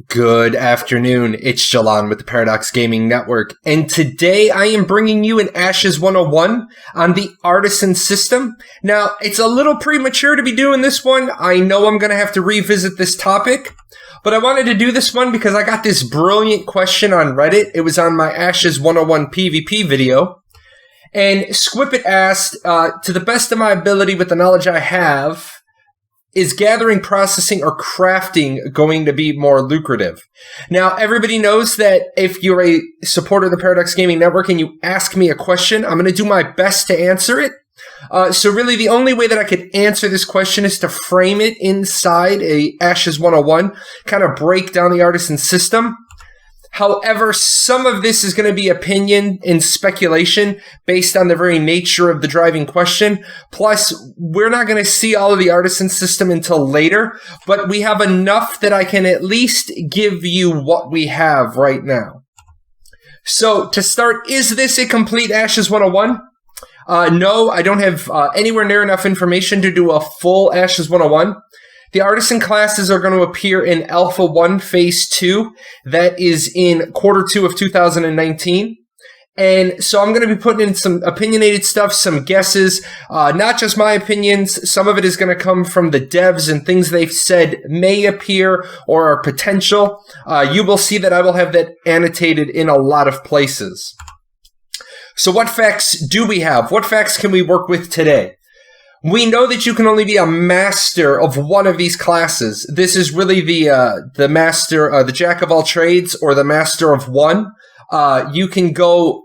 Good afternoon, it's Jahlon with the Paradox Gaming Network, and today I am bringing you an Ashes 101 on the Artisan System. Now, it's a little premature to be doing this one. I know I'm going to have to revisit this topic, but I wanted to do this one because I got this brilliant question on Reddit. It was on my Ashes 101 PvP video, and Squippet asked, to the best of my ability with the knowledge I have, is gathering, processing, or crafting going to be more lucrative? Now, everybody knows that if you're a supporter of the Paradox Gaming Network and you ask me a question, I'm going to do my best to answer it. So really, the only way that I could answer this question is to frame it inside a Ashes 101, kind of break down the Artisan System. However, some of this is going to be opinion and speculation based on the very nature of the driving question. Plus, we're not going to see all of the Artisan System until later, but we have enough that I can at least give you what we have right now. So, to start, is this a complete Ashes 101? No, I don't have anywhere near enough information to do a full Ashes 101. The Artisan classes are going to appear in Alpha 1 Phase 2. That is in Q2 of 2019. And so I'm going to be putting in some opinionated stuff, some guesses, not just my opinions. Some of it is going to come from the devs and things they've said may appear or are potential. You will see that I will have that annotated in a lot of places. So what facts do we have? What facts can we work with today? We know that you can only be a master of one of these classes. This is really the master, the jack of all trades, or the master of one. You can go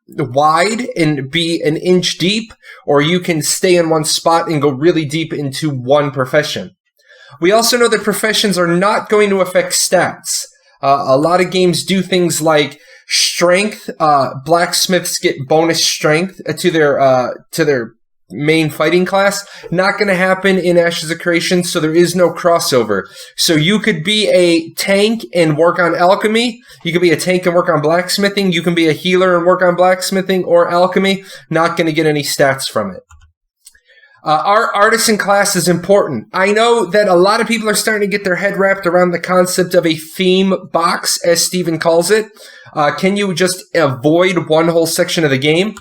wide and be an inch deep, or you can stay in one spot and go really deep into one profession. We also know that professions are not going to affect stats. A lot of games do things like strength. Blacksmiths get bonus strength to their main fighting class. Not going to happen in Ashes of Creation, so there is no crossover. So you could be a tank and work on alchemy. You could be a tank and work on blacksmithing. You can be a healer and work on blacksmithing or alchemy. Not going to get any stats from it. Our Artisan class is important. I know that a lot of people are starting to get their head wrapped around the concept of a theme box, as Steven calls it. Can you just avoid one whole section of the game?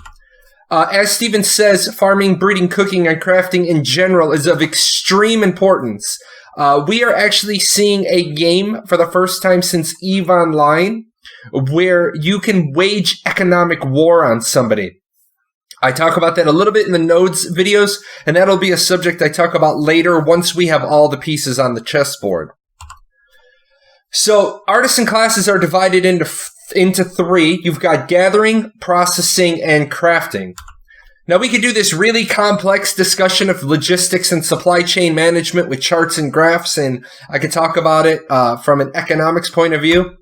As Steven says, farming, breeding, cooking, and crafting in general is of extreme importance. We are actually seeing a game for the first time since EVE Online where you can wage economic war on somebody. I talk about that a little bit in the nodes videos, and that'll be a subject I talk about later once we have all the pieces on the chessboard. So, Artisan classes are divided into three. You've got gathering, processing, and crafting. Now, we could do this really complex discussion of logistics and supply chain management with charts and graphs, and I could talk about it from an economics point of view.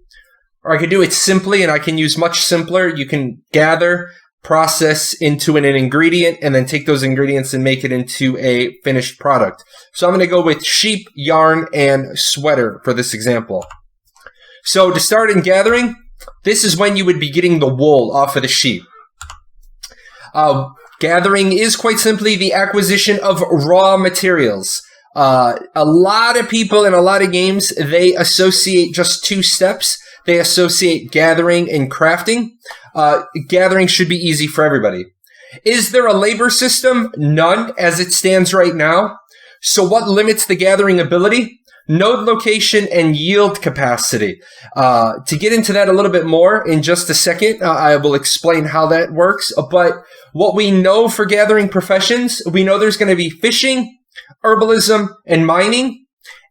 Or I could do it simply, and I can use much simpler. You can gather, process into an ingredient, and then take those ingredients and make it into a finished product. So I'm going to go with sheep, yarn, and sweater for this example. So to start in gathering, this is when you would be getting the wool off of the sheep. Gathering is quite simply the acquisition of raw materials. A lot of people in a lot of games, they associate just two steps. They associate gathering and crafting. Gathering should be easy for everybody. Is there a labor system? None, as it stands right now. So what limits the gathering ability? Node location and yield capacity. To get into that a little bit more in just a second, I will explain how that works. But what we know for gathering professions, we know there's going to be fishing, herbalism, and mining.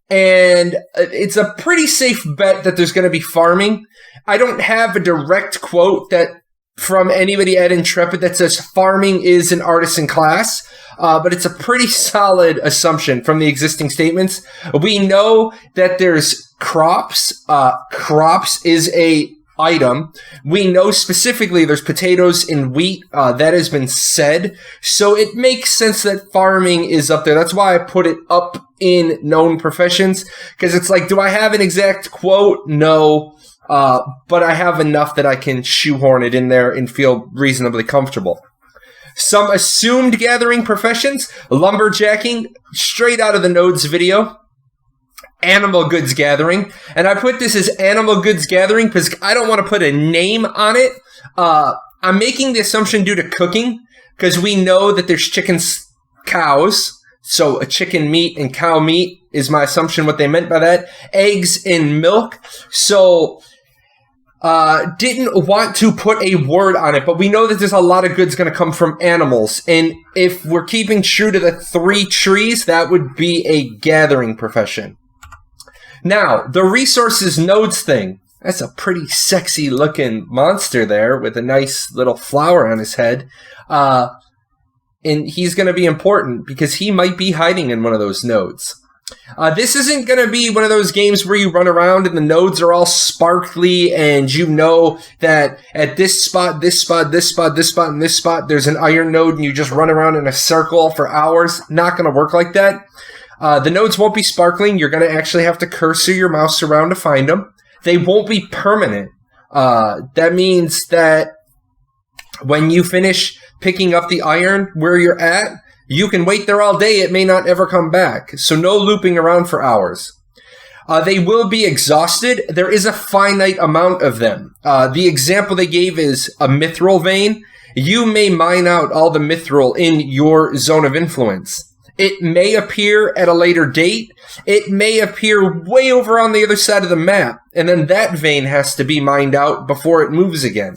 And it's a pretty safe bet that there's going to be farming. I don't have a direct quote that from anybody at Intrepid that says farming is an artisan class, but it's a pretty solid assumption from the existing statements. We know that there's crops. Crops is a item. We know specifically there's potatoes and wheat. That has been said. So it makes sense that farming is up there. That's why I put it up in known professions, because it's like, do I have an exact quote? No. But I have enough that I can shoehorn it in there and feel reasonably comfortable. Some assumed gathering professions, lumberjacking, straight out of the Nodes video. animal goods gathering. And I put this as animal goods gathering because I don't want to put a name on it. I'm making the assumption due to cooking because we know that there's chickens, cows. So a chicken meat and cow meat is my assumption what they meant by that. Eggs and milk. So didn't want to put a word on it, but we know that there's a lot of goods going to come from animals. And if we're keeping true to the 3 trees, that would be a gathering profession. Now, the resources nodes thing. That's a pretty sexy looking monster there with a nice little flower on his head. And he's going to be important because he might be hiding in one of those nodes. This isn't going to be one of those games where you run around and the nodes are all sparkly and you know that at this spot, this spot, this spot, this spot, and this spot, there's an iron node and you just run around in a circle for hours. Not going to work like that. The nodes won't be sparkling. You're going to actually have to cursor your mouse around to find them. They won't be permanent. That means that when you finish picking up the iron where you're at, you can wait there all day. It may not ever come back. So no looping around for hours. They will be exhausted. There is a finite amount of them. The example they gave is a mithril vein. You may mine out all the mithril in your zone of influence. It may appear at a later date. It may appear way over on the other side of the map. And then that vein has to be mined out before it moves again.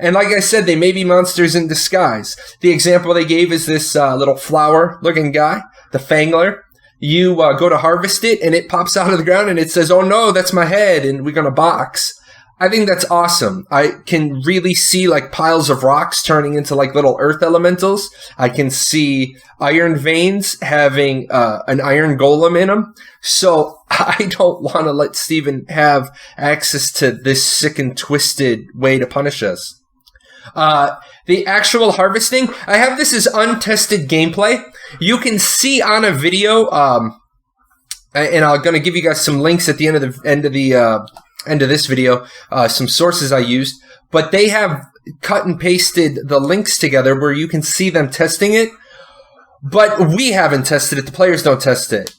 And like I said, they may be monsters in disguise. The example they gave is this little flower-looking guy, the Fangler. You go to harvest it, and it pops out of the ground, and it says, oh no, that's my head, and we're going to box. I think that's awesome. I can really see like piles of rocks turning into like little earth elementals. I can see iron veins having an iron golem in them. So I don't want to let Steven have access to this sick and twisted way to punish us. The actual harvesting, I have this as untested gameplay. You can see on a video, and I'm going to give you guys some links at the end of this video, some sources I used, but they have cut and pasted the links together where you can see them testing it. But we haven't tested it. The players don't test it.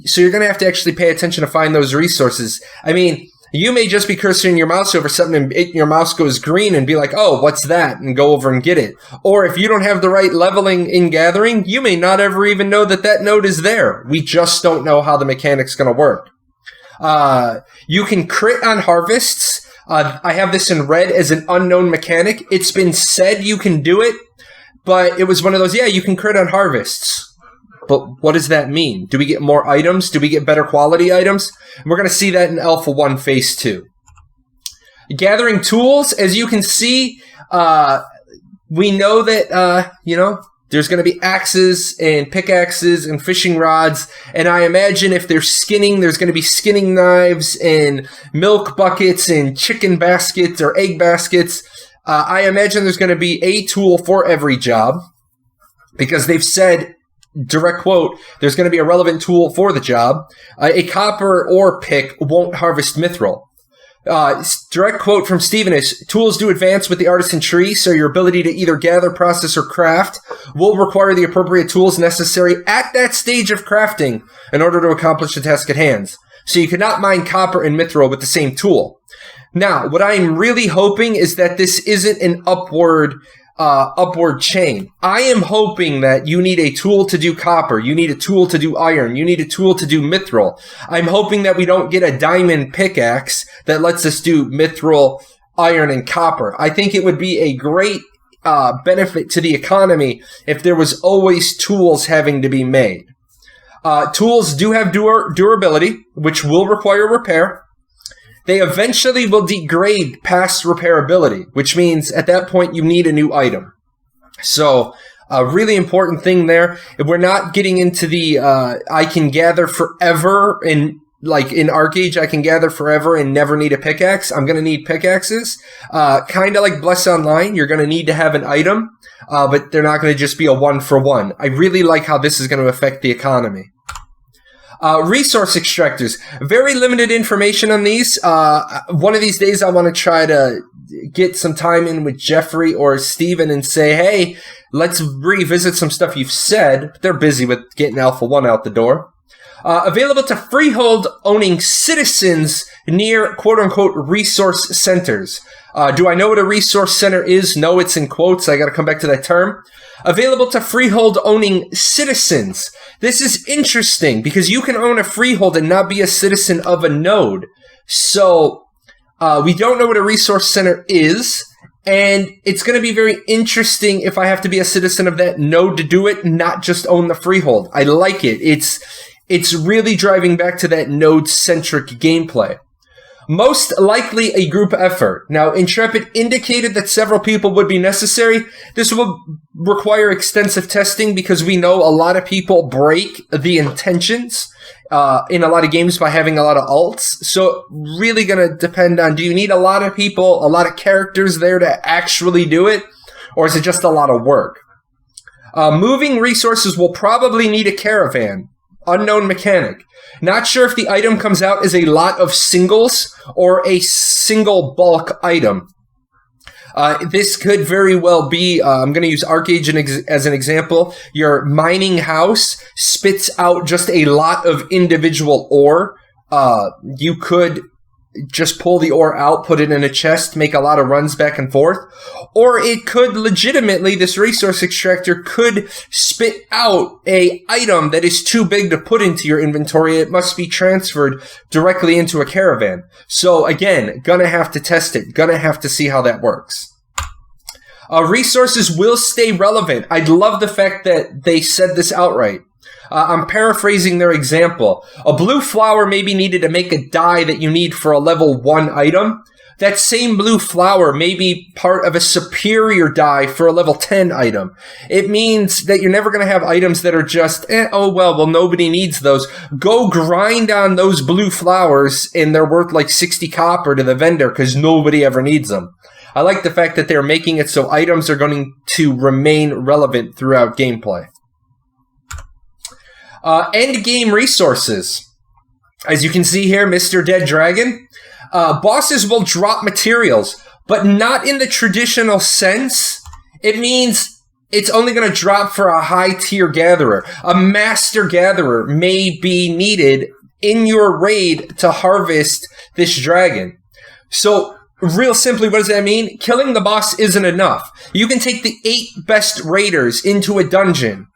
So you're going to have to actually pay attention to find those resources. I mean, you may just be cursoring your mouse over something and your mouse goes green and be like, oh, what's that? And go over and get it. Or if you don't have the right leveling in gathering, you may not ever even know that that node is there. We just don't know how the mechanic's going to work. You can crit on harvests. I have this in red as an unknown mechanic. It's been said you can do it, but it was one of those, yeah, you can crit on harvests. But what does that mean? Do we get more items? Do we get better quality items? We're going to see that in Alpha 1 Phase 2. Gathering tools, as you can see, we know that, there's going to be axes and pickaxes and fishing rods. And I imagine if they're skinning, there's going to be skinning knives and milk buckets and chicken baskets or egg baskets. I imagine there's going to be a tool for every job because they've said, direct quote, there's going to be a relevant tool for the job. A copper ore pick won't harvest mithril. Direct quote from Steven is, tools do advance with the artisan tree, so your ability to either gather, process, or craft will require the appropriate tools necessary at that stage of crafting in order to accomplish the task at hand. So you cannot mine copper and mithril with the same tool. Now, what I'm really hoping is that this isn't an upward chain. I am hoping that you need a tool to do copper, you need a tool to do iron, you need a tool to do mithril. I'm hoping that we don't get a diamond pickaxe that lets us do mithril, iron, and copper. I think it would be a great benefit to the economy if there was always tools having to be made. Tools do have durability, which will require repair. They eventually will degrade past repairability, which means at that point you need a new item. So a really important thing there. We're not getting into the I can gather forever in ArcAge, I can gather forever and never need a pickaxe. I'm going to need pickaxes. Kind of like Bless Online, you're going to need to have an item, but they're not going to just be a one-for-one. I really like how this is going to affect the economy. Resource extractors. Very limited information on these. One of these days I want to try to get some time in with Jeffrey or Steven and say, hey, let's revisit some stuff you've said. They're busy with getting Alpha 1 out the door. Available to freehold owning citizens near quote-unquote resource centers. Do I know what a resource center is? No, it's in quotes. I got to come back to that term. Available to freehold owning citizens. This is interesting because you can own a freehold and not be a citizen of a node. So we don't know what a resource center is. And it's going to be very interesting if I have to be a citizen of that node to do it, not just own the freehold. I like it. It's really driving back to that node-centric gameplay. Most likely a group effort. Now, Intrepid indicated that several people would be necessary. This will require extensive testing because we know a lot of people break the intentions in a lot of games by having a lot of alts. So really going to depend on, do you need a lot of people, a lot of characters there to actually do it? Or is it just a lot of work? Moving resources will probably need a caravan. Unknown mechanic. Not sure if the item comes out as a lot of singles or a single bulk item. This could very well be, I'm going to use ArcAge as an example. Your mining house spits out just a lot of individual ore. You could just pull the ore out, put it in a chest, make a lot of runs back and forth. Or it could legitimately, this resource extractor could spit out a item that is too big to put into your inventory. It must be transferred directly into a caravan. So again, gonna have to test it. Gonna have to see how that works. Resources will stay relevant. I love the fact that they said this outright. I'm paraphrasing their example. A blue flower may be needed to make a dye that you need for a level 1 item. That same blue flower may be part of a superior dye for a level 10 item. It means that you're never going to have items that are just, well, nobody needs those. Go grind on those blue flowers and they're worth like 60 copper to the vendor because nobody ever needs them. I like the fact that they're making it so items are going to remain relevant throughout gameplay. End game resources. As you can see here, Mr. Dead Dragon. Bosses will drop materials, but not in the traditional sense. It means it's only going to drop for a high tier gatherer. A master gatherer may be needed in your raid to harvest this dragon. So, real simply, what does that mean? Killing the boss isn't enough. You can take the 8 best raiders into a dungeon,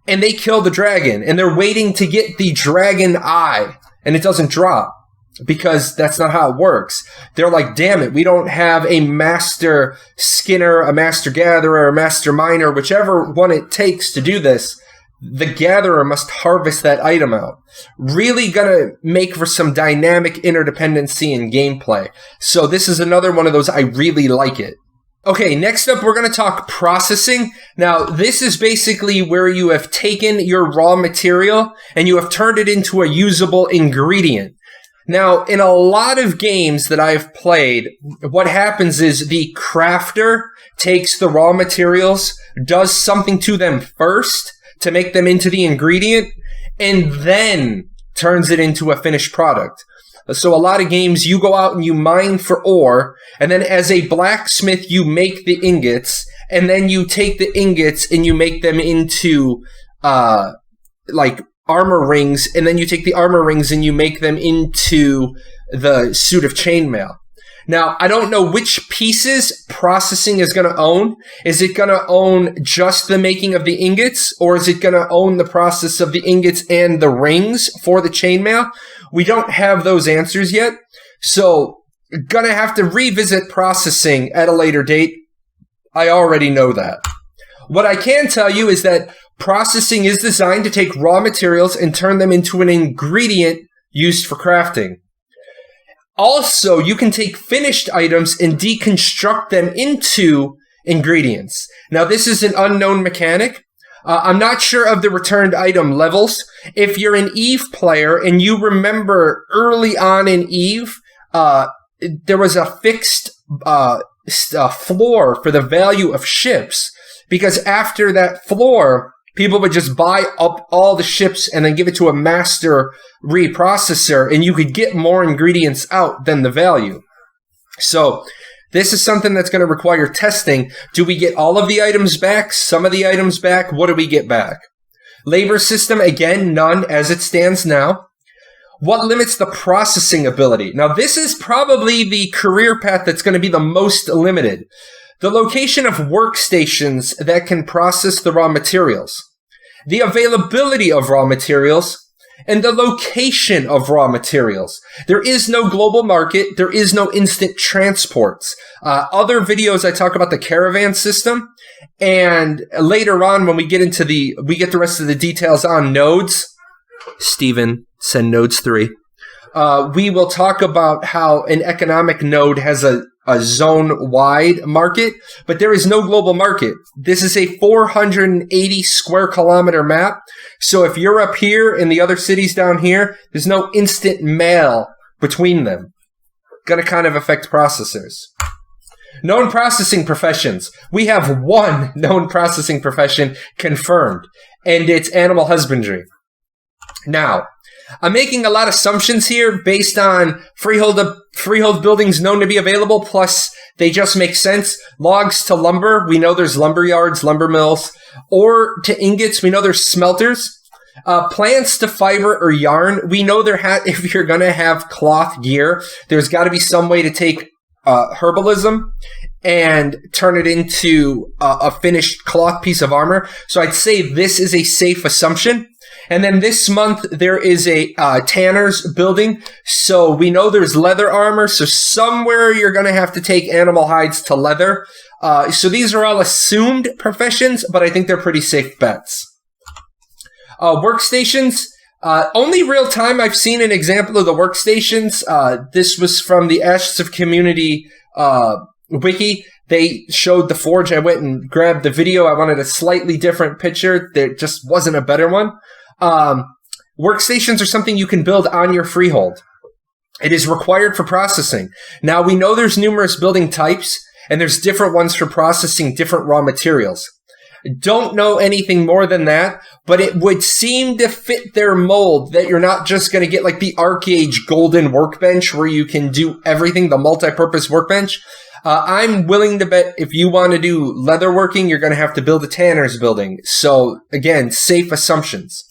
and they kill the dragon, and they're waiting to get the dragon eye, and it doesn't drop, because that's not how it works. They're like, damn it, we don't have a master skinner, a master gatherer, a master miner, whichever one it takes to do this. The gatherer must harvest that item out. Really gonna make for some dynamic interdependency in gameplay. So this is another one of those, I really like it. Okay, next up, we're going to talk processing. Now, this is basically where you have taken your raw material and you have turned it into a usable ingredient. Now, in a lot of games that I've played, what happens is the crafter takes the raw materials, does something to them first to make them into the ingredient, and then turns it into a finished product. So a lot of games, you go out and you mine for ore, and then as a blacksmith, you make the ingots, and then you take the ingots and you make them into, like, armor rings, and then you take the armor rings and you make them into the suit of chainmail. Now, I don't know which pieces processing is going to own. Is it going to own just the making of the ingots, or is it going to own the process of the ingots and the rings for the chainmail? We don't have those answers yet, so gonna have to revisit processing at a later date. I already know that. What I can tell you is that processing is designed to take raw materials and turn them into an ingredient used for crafting. Also, you can take finished items and deconstruct them into ingredients. Now, this is an unknown mechanic. I'm not sure of the returned item levels. If you're an EVE player and you remember early on in EVE, there was a fixed floor for the value of ships, because after that floor, people would just buy up all the ships and then give it to a master reprocessor, and you could get more ingredients out than the value. So this is something that's going to require testing. Do we get all of the items back? Some of the items back? What do we get back? Labor system, again, none as it stands now. What limits the processing ability? Now, this is probably the career path that's going to be the most limited. The location of workstations that can process the raw materials, the availability of raw materials, and the location of raw materials. There is no global market. There is no instant transports. Other videos, I talk about the caravan system. And later on, when we get the rest of the details on nodes, Stephen, send nodes 3. We will talk about how an economic node has a zone-wide market, but there is no global market. This is a 480 square kilometer map. So if you're up here and the other cities down here, there's no instant mail between them. Going to kind of affect processors. Known processing professions. We have one known processing profession confirmed, and it's animal husbandry. Now, I'm making a lot of assumptions here based on freehold buildings known to be available, plus they just make sense. Logs to lumber, we know there's lumber yards, lumber mills, or to ingots, we know there's smelters. Plants to fiber or yarn, we know if you're going to have cloth gear, there's got to be some way to take herbalism and turn it into a finished cloth piece of armor. So I'd say this is a safe assumption. And then this month, there is a tanner's building. So we know there's leather armor. So somewhere you're going to have to take animal hides to leather. So these are all assumed professions, but I think they're pretty safe bets. Workstations. Only real time I've seen an example of the workstations. This was from the Ashes of Community Wiki. They showed the forge. I went and grabbed the video. I wanted a slightly different picture. There just wasn't a better one. Workstations are something you can build on your freehold. It is required for processing. Now, we know there's numerous building types, and there's different ones for processing different raw materials. Don't know anything more than that, but it would seem to fit their mold that you're not just going to get like the Arc-Age golden workbench where you can do everything, the multi-purpose workbench. I'm willing to bet if you want to do leatherworking, you're going to have to build a tanner's building. So, again, safe assumptions.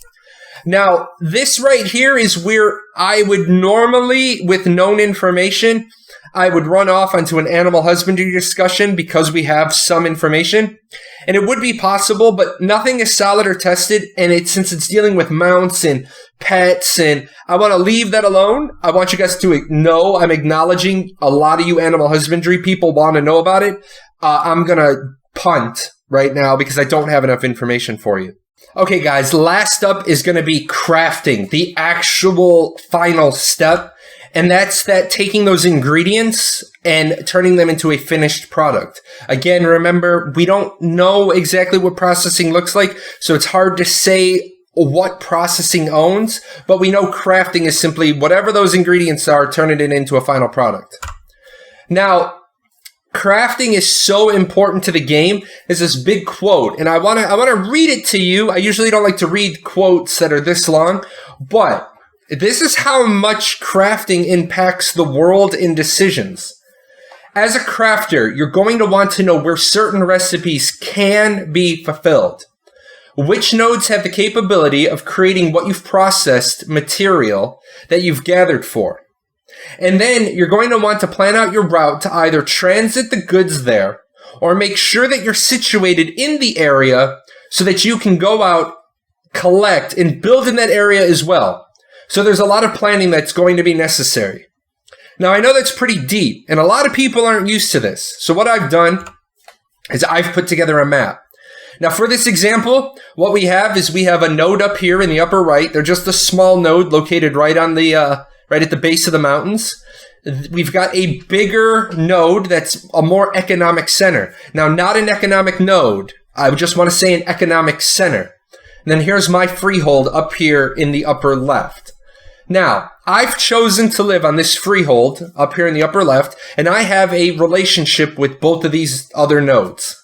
Now, this right here is where I would normally, with known information, I would run off onto an animal husbandry discussion because we have some information. And it would be possible, but nothing is solid or tested. And since it's dealing with mounts and pets, and I want to leave that alone. I want you guys to know I'm acknowledging a lot of you animal husbandry people want to know about it. I'm going to punt right now because I don't have enough information for you. Okay, guys, last up is going to be crafting, the actual final step. And that's taking those ingredients and turning them into a finished product. Again, remember, we don't know exactly what processing looks like, so it's hard to say what processing owns, but we know crafting is simply whatever those ingredients are, turning it into a final product. Now, crafting is so important to the game. There's this big quote, and I want to read it to you. I usually don't like to read quotes that are this long, but this is how much crafting impacts the world in decisions. As a crafter, you're going to want to know where certain recipes can be fulfilled. Which nodes have the capability of creating what you've processed material that you've gathered for. And then you're going to want to plan out your route to either transit the goods there or make sure that you're situated in the area so that you can go out, collect, and build in that area as well. So there's a lot of planning that's going to be necessary. Now, I know that's pretty deep, and a lot of people aren't used to this. So what I've done is I've put together a map. Now, for this example, what we have is we have a node up here in the upper right. They're just a small node located right on the right at the base of the mountains. We've got a bigger node that's a more economic center. Now, not an economic node. I just want to say an economic center. And then here's my freehold up here in the upper left. Now, I've chosen to live on this freehold up here in the upper left, and I have a relationship with both of these other nodes.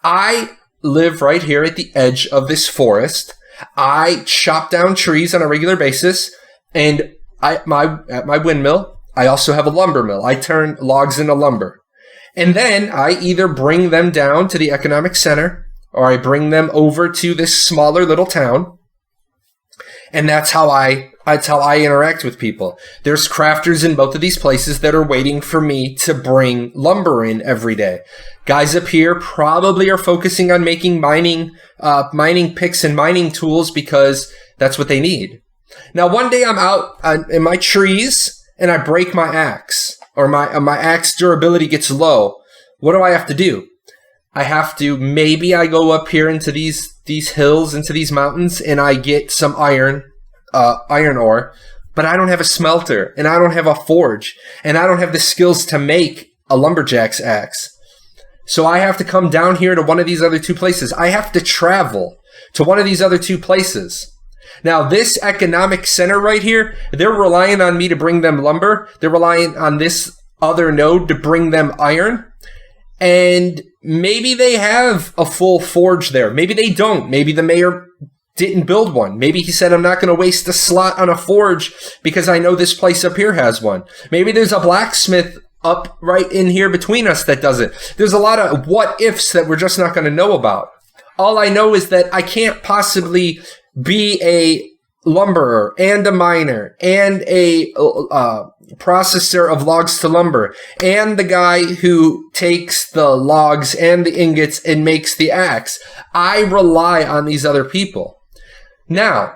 I live right here at the edge of this forest. I chop down trees on a regular basis, and at my windmill, I also have a lumber mill. I turn logs into lumber. And then I either bring them down to the economic center, or I bring them over to this smaller little town. And that's how I interact with people. There's crafters in both of these places that are waiting for me to bring lumber in every day. Guys up here probably are focusing on making mining picks and mining tools because that's what they need. Now, one day I'm out in my trees and I break my axe, or my axe durability gets low. What do I have to do? Maybe I go up here into these hills, into these mountains, and I get some iron ore, but I don't have a smelter, and I don't have a forge, and I don't have the skills to make a lumberjack's axe. So I have to come down here to one of these other two places. I have to travel to one of these other two places. Now, this economic center right here, they're relying on me to bring them lumber. They're relying on this other node to bring them iron. And maybe they have a full forge there. Maybe they don't. Maybe the mayor didn't build one. Maybe he said, I'm not going to waste a slot on a forge because I know this place up here has one. Maybe there's a blacksmith up right in here between us that does it. There's a lot of what ifs that we're just not going to know about. All I know is that I can't possibly be a lumberer and a miner and a processor of logs to lumber and the guy who takes the logs and the ingots and makes the axe. I rely on these other people. Now,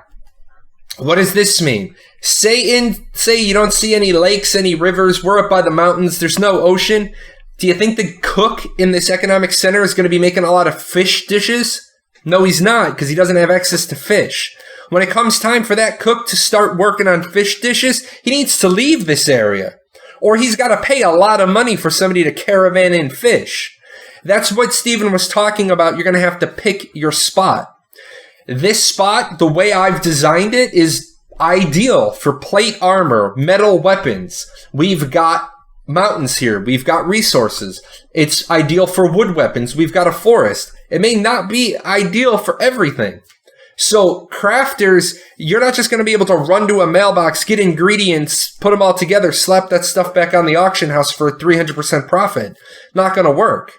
what does this mean? Say you don't see any lakes, any rivers. We're up by the mountains. There's no ocean. Do you think the cook in this economic center is going to be making a lot of fish dishes? No, he's not, because he doesn't have access to fish. When it comes time for that cook to start working on fish dishes, he needs to leave this area. Or he's got to pay a lot of money for somebody to caravan in fish. That's what Stephen was talking about. You're going to have to pick your spot. This spot, the way I've designed it, is ideal for plate armor, metal weapons. We've got mountains here. We've got resources. It's ideal for wood weapons. We've got a forest. It may not be ideal for everything. So crafters, you're not just going to be able to run to a mailbox, get ingredients, put them all together, slap that stuff back on the auction house for 300% profit. Not going to work.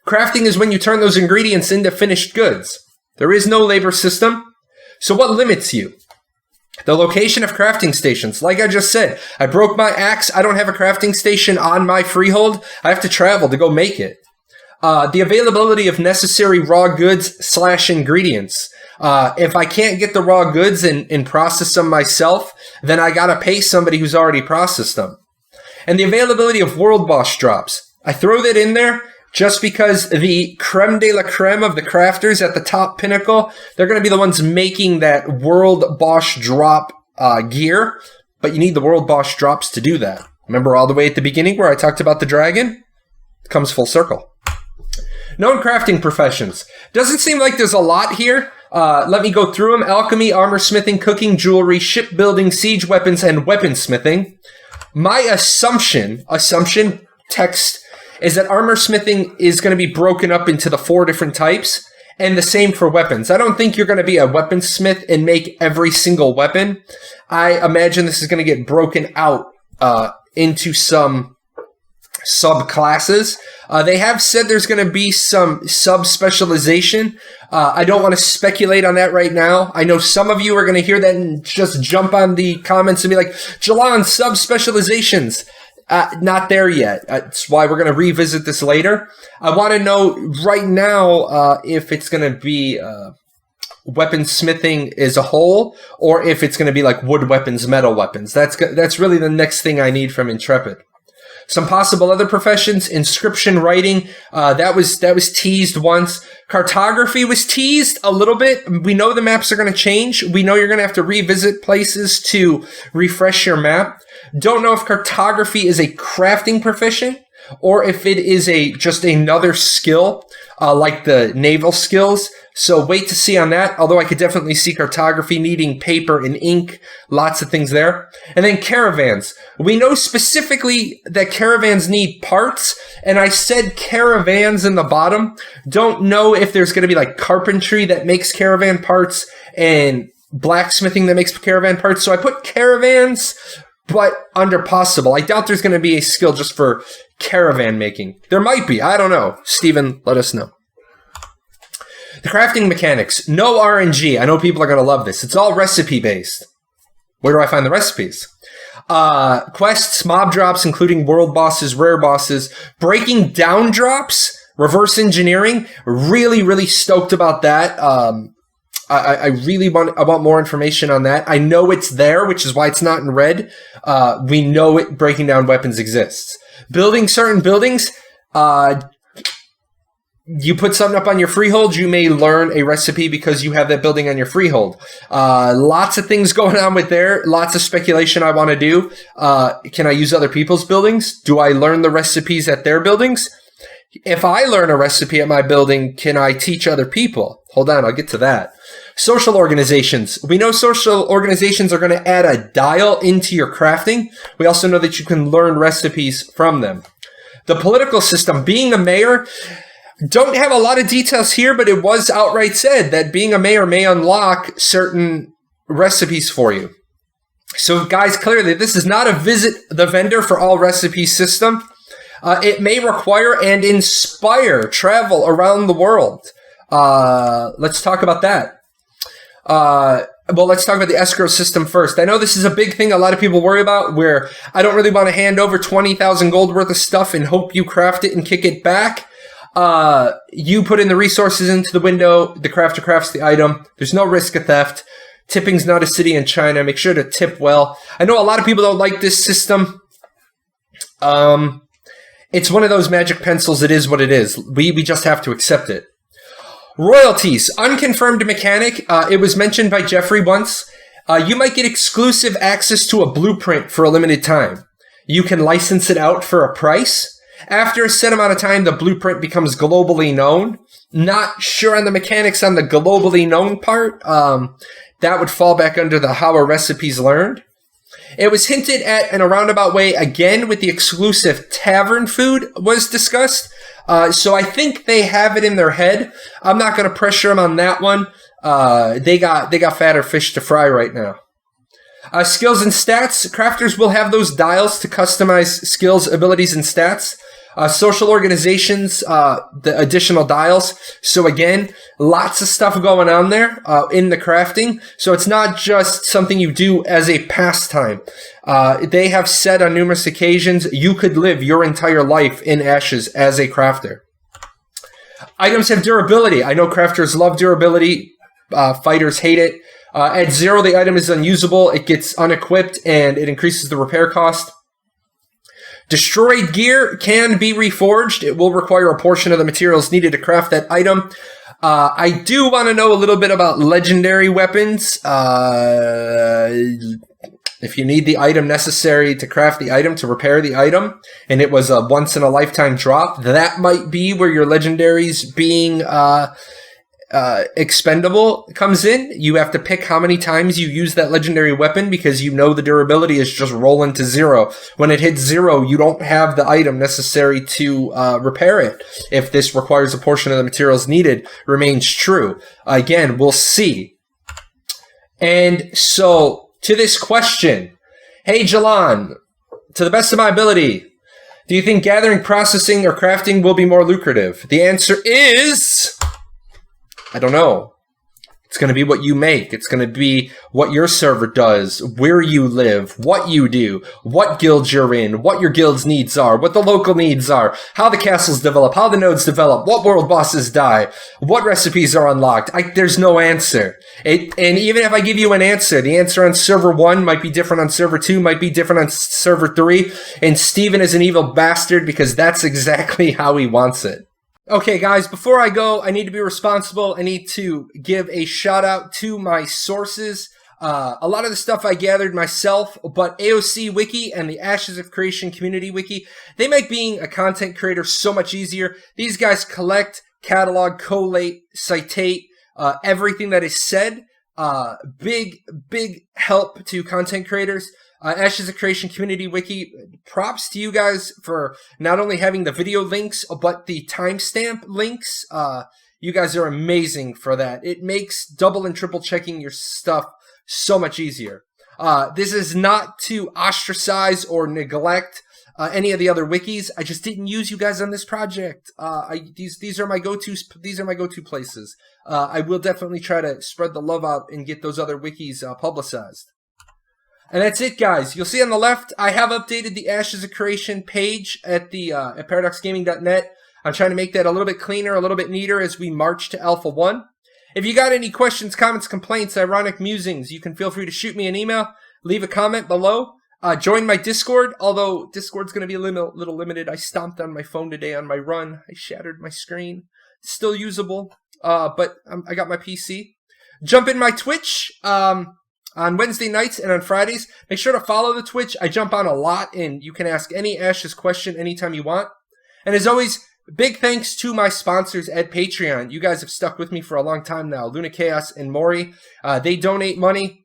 Crafting is when you turn those ingredients into finished goods. There is no labor system. So what limits you? The location of crafting stations. Like I just said, I broke my axe. I don't have a crafting station on my freehold. I have to travel to go make it. The availability of necessary raw goods / ingredients. If I can't get the raw goods and process them myself, then I gotta pay somebody who's already processed them. And the availability of world boss drops. I throw that in there just because the creme de la creme of the crafters at the top pinnacle, they're gonna be the ones making that world boss drop gear, but you need the world boss drops to do that. Remember all the way at the beginning where I talked about the dragon? It comes full circle. Known crafting professions. Doesn't seem like there's a lot here. Let me go through them. Alchemy, armor smithing, cooking, jewelry, shipbuilding, siege weapons, and weaponsmithing. My assumption text is that armor smithing is going to be broken up into the 4 different types, and the same for weapons. I don't think you're going to be a weaponsmith and make every single weapon. I imagine this is going to get broken out into some subclasses. They have said there's going to be some subspecialization. I don't want to speculate on that right now. I know some of you are going to hear that and just jump on the comments and be like, Jahlon, subspecializations. Not there yet. That's why we're going to revisit this later. I want to know right now if it's going to be weaponsmithing as a whole, or if it's going to be like wood weapons, metal weapons. That's really the next thing I need from Intrepid. Some possible other professions: inscription writing. That was teased once. Cartography was teased a little bit. We know the maps are going to change. We know you're going to have to revisit places to refresh your map. Don't know if cartography is a crafting profession or if it is just another skill, like the naval skills. So wait to see on that, although I could definitely see cartography needing paper and ink, lots of things there. And then caravans. We know specifically that caravans need parts, and I said caravans in the bottom. Don't know if there's going to be like carpentry that makes caravan parts and blacksmithing that makes caravan parts. So I put caravans, but under possible. I doubt there's going to be a skill just for caravan making. There might be. I don't know. Steven, let us know. The crafting mechanics, no RNG. I know people are going to love this. It's all recipe-based. Where do I find the recipes? Quests, mob drops, including world bosses, rare bosses, breaking down drops, reverse engineering. Really, really stoked about that. I want more information on that. I know it's there, which is why it's not in red. We know it breaking down weapons exists. Building certain buildings, you put something up on your freehold, you may learn a recipe because you have that building on your freehold. Lots of things going on with there. Lots of speculation I want to do. Can I use other people's buildings? Do I learn the recipes at their buildings? If I learn a recipe at my building, can I teach other people? Hold on, I'll get to that. Social organizations. We know social organizations are going to add a dial into your crafting. We also know that you can learn recipes from them. The political system. Being a mayor, don't have a lot of details here, but it was outright said that being a mayor may unlock certain recipes for you. So guys, clearly this is not a visit the vendor for all recipes system. It may require and inspire travel around the world. Let's talk about that. Well, let's talk about the escrow system first. I know this is a big thing a lot of people worry about, where I don't really want to hand over 20,000 gold worth of stuff and hope you craft it and kick it back. You put in the resources into the window, the crafter crafts the item. There's no risk of theft. Tipping's not a city in China. Make sure to tip well. I know a lot of people don't like this system. It's one of those magic pencils. It is what it is. We just have to accept it. Royalties, unconfirmed mechanic. It was mentioned by Jeffrey once. You might get exclusive access to a blueprint for a limited time. You can license it out for a price. After a set amount of time, the blueprint becomes globally known. Not sure on the mechanics on the globally known part. That would fall back under the how are recipes learned. It was hinted at in a roundabout way again with the exclusive tavern food was discussed. So I think they have it in their head. I'm not going to pressure them on that one. They got fatter fish to fry right now. Skills and stats. Crafters will have those dials to customize skills, abilities, and stats. Social organizations, the additional dials. So again, lots of stuff going on there in the crafting. So it's not just something you do as a pastime. They have said on numerous occasions, you could live your entire life in Ashes as a crafter. Items have durability. I know crafters love durability. Fighters hate it. At 0, the item is unusable. It gets unequipped and it increases the repair cost. Destroyed gear can be reforged. It will require a portion of the materials needed to craft that item. I do want to know a little bit about legendary weapons. If you need the item necessary to craft the item, to repair the item, and it was a once-in-a-lifetime drop, that might be where your legendaries being expendable comes in. You have to pick how many times you use that legendary weapon because you know the durability is just rolling to 0. When it hits 0, you don't have the item necessary to repair it. If this requires a portion of the materials needed, remains true. Again, we'll see. And so, to this question, hey Jahlon, to the best of my ability, do you think gathering, processing, or crafting will be more lucrative? The answer is, I don't know. It's going to be what you make. It's going to be what your server does, where you live, what you do, what guilds you're in, what your guild's needs are, what the local needs are, how the castles develop, how the nodes develop, what world bosses die, what recipes are unlocked. There's no answer. And even if I give you an answer, the answer on server 1 might be different on server 2, might be different on server 3. And Steven is an evil bastard because that's exactly how he wants it. Okay, guys, before I go, I need to be responsible. I need to give a shout out to my sources. A lot of the stuff I gathered myself, but AOC Wiki and the Ashes of Creation Community Wiki, they make being a content creator so much easier. These guys collect, catalog, collate, citate, everything that is said. Big help to content creators. Ashes of Creation Community Wiki, props to you guys for not only having the video links, but the timestamp links. You guys are amazing for that. It makes double and triple checking your stuff so much easier. This is not to ostracize or neglect any of the other wikis. I just didn't use you guys on this project. These are my go-to places. I will definitely try to spread the love out and get those other wikis publicized. And that's it, guys. You'll see on the left, I have updated the Ashes of Creation page at paradoxgaming.net. I'm trying to make that a little bit cleaner, a little bit neater as we march to Alpha 1. If you got any questions, comments, complaints, ironic musings, you can feel free to shoot me an email, leave a comment below. Join my Discord, although Discord's going to be a little limited. I stomped on my phone today on my run. I shattered my screen. It's still usable, but I got my PC. Jump in my Twitch on Wednesday nights and on Fridays. Make sure to follow the Twitch. I jump on a lot, and you can ask any Ashes question anytime you want. And as always, big thanks to my sponsors at Patreon. You guys have stuck with me for a long time now. Luna Chaos and Maury. They donate money.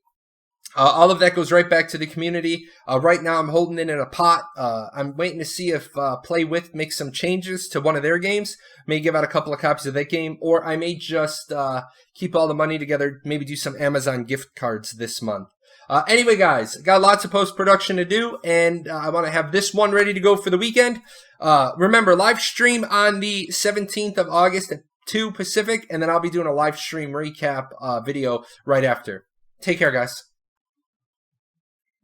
All of that goes right back to the community. Right now, I'm holding it in a pot. I'm waiting to see if Play With makes some changes to one of their games. May give out a couple of copies of that game, or I may just keep all the money together, maybe do some Amazon gift cards this month. Anyway, guys, got lots of post-production to do, and I want to have this one ready to go for the weekend. Remember, live stream on the 17th of August at 2 Pacific, and then I'll be doing a live stream recap video right after. Take care, guys.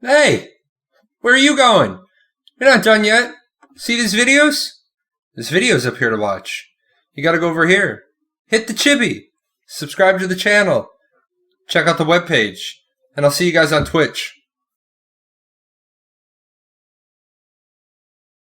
Hey, where are you going? You're not done yet. See these videos? There's videos up here to watch. You gotta go over here. Hit the chibi. Subscribe to the channel. Check out the webpage. And I'll see you guys on Twitch.